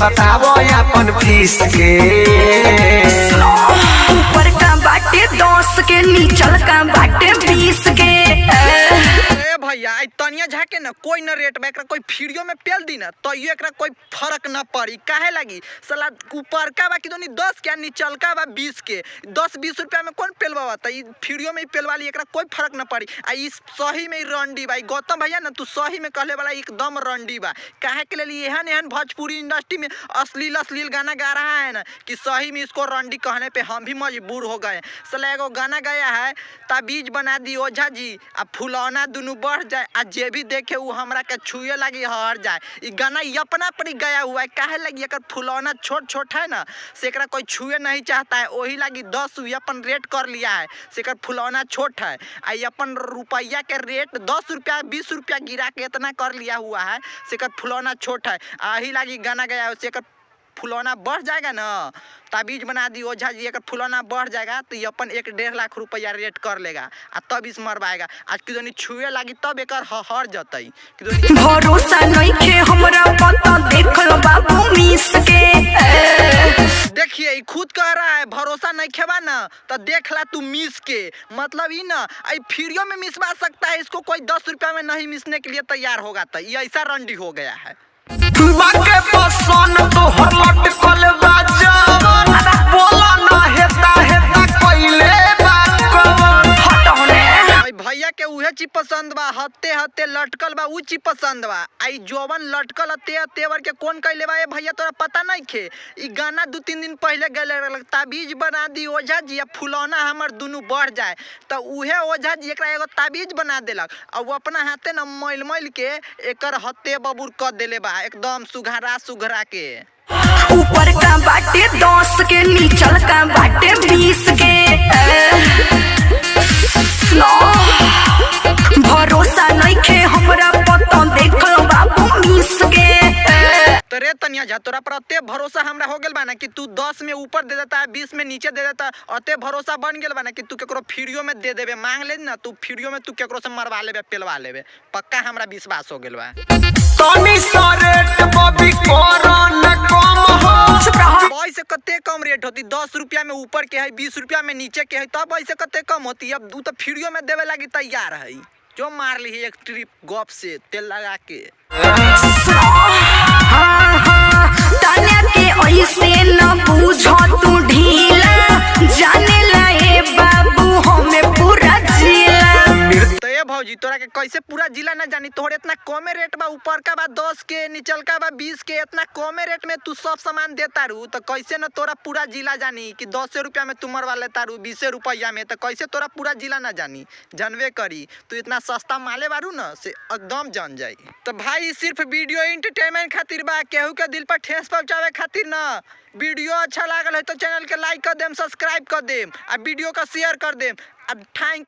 बतावो अपन फीस के। ऊपर का बाटे 10 के, नीचल का बाटे 20 के। भैया तनिया झाके न कोई न रेट में एकरा कोई फ्रीओ में पेल दी ना तो ये एकरा कोई फर्क न पड़ी काहे लगी साला ऊपर का बा कि दोनी 10 के नीचल का बा 20 के 10-20 रुपया में कौन पेलवा त ई फ्रीओ में पेलवा ली एकरा कोई फर्क न पड़ी। आ इस सही में रंडी भाई गौतम भैया ना तू सही में कहले वाला एकदम रंडी बा काहे के लिए एहन एहन भोजपुरी इंडस्ट्री में अश्लील गाना गा रहा है ना कि सही में इसको रंडी कहने पे हम भी मजबूर हो गए। साला एगो गाना गाया है ताबीज बना दी ओझा जी आ फुलौना दुनू बढ़ जाए आ जे भी देखे वो हमरा के छुए लगी हर जाए। ई गाना अपना पर ही गया हुआ है काहे लगी एकर फुलौना छोट छोट है ना से एकरा कोई छुए नहीं चाहता है वही लगी 10 अपन रेट कर लिया है से एकर फुलौना छोट है। आ अपन रुपया के रेट 10 रुपया 20 रुपया गिरा के इतना कर लिया हुआ है से एकर फुलौना छोट है। यही लगी गाना गया है से एकर फुलौना बढ़ जाएगा ना ताबीज बना दी ओझा जी अगर फुलौना बढ़ जाएगा तो ये अपन 1-1.5 लाख रुपया रेट कर लेगा आ तब इस मरवाएगा। आज की दोनी छुए लगी तब एकर हर जतई भरोसा नइखे हमरा पता देख लो बाबू मिस के। देखिए खुद कह रहा है भरोसा नहीं खेबा ना तो देख ला तू मिस के मतलब ई ना आई फ्रीओ में मिसवा सकता है इसको कोई 10 रुपया में नहीं मिसने के लिए तैयार होगा तो ये ऐसा रंडी हो गया है। बाके पसंद तो हर लटकल बाजावन बोला ना हेता हेता कोइले बाकवन हटौने भाई भैया के उहे चीज पसंद बा हत्ते हत्ते लटकल बा उ चीज पसंद बा आई जोवन लटकल हत्ते तेवर के कौन कइले बा ए भैया तोरा पता नहीं खे। ई गाना 2-3 दिन पहले गले रहल ताबीज बना दी ओझा जी आ फुलौना हमर दुनू बढ़ जाए तो उहे ओझा जी एकरा एगो ताबीज बना देलक और वो अपना हाथे न मैल के एकर हत्ते बबूर कर देले बा एकदम सुघरा के। ऊपर का बाटे 10 के, नीचल का बाटे 20 के। भरोसा नइखे हमरा पता देख लो बाबू मिस के। तरे तनिया जा तोरा पर अते भरोसा हमरा हो गेल बा ना कि तू 10 में ऊपर दे देता 20 में नीचे दे देता अते भरोसा बन गेल बा ना कि तू केकरो फ्रीओ में दे देबे मांग ले ना तू फ्रीओ में तू केकरो से मरवा लेबे पेलवा लेबे पक्का हमरा विश्वास हो गेल बा। तनी सा रेट बबी करन कम हो भाई से कते कम रेट होती 10 रुपया में ऊपर के है 20 रुपया में नीचे के है तब ऐसे कते कम होती अब तू तो फ्रीओ में देवे लगी तैयार है जो मार ली है एक ट्रिप गप से तेल लगा के। ताने के ऐसे न बुझो तू ढीला जाने लाए बाबू हमें पूरा जिला। तो ये भौजी तोरा के कैसे पूरा जिला ना जानी तोहरे इतना कमे रेट बा ऊपर का बा 10 के नीचल का बा 20 के इतना कमे रेट में तू सब सामान देता रू तो कैसे न तोरा पूरा जिला जानी कि 10 रुपया में तू मरवा लेता रू 20 रुपया में तो कैसे तोरा पूरा जिला ना जानी जानवे करी तू इतना सस्ता माले बारू ना से एकदम जान जाई। तो भाई सिर्फ वीडियो एंटरटेनमेंट खातिर बा केहू के दिल पर ठेस पहुंचावे खातिर ना। वीडियो अच्छा लागल है तो चैनल के लाइक कर देम सब्सक्राइब कर देम आ वीडियो का शेयर कर देम। अब थैंक